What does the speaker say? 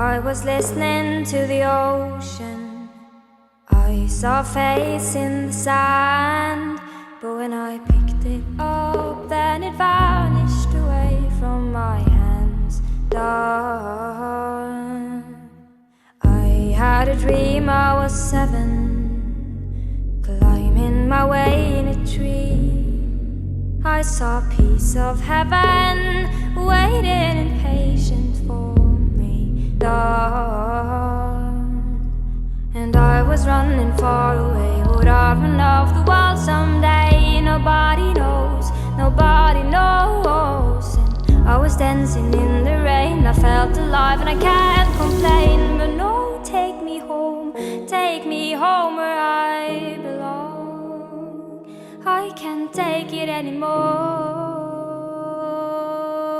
I was listening to the ocean. I saw a face in the sand, but when I picked it up, then it vanished away from my hands. Done. I had a dream I was 7, climbing my way in a tree. I saw a piece of heaven waiting impatient for me. Done. And I was running far away. Would I run off the wall someday? Nobody knows, nobody knows. And I was dancing in the rain. I felt alive and I can't complain. But no, take me home where I belong. I can't take it anymore.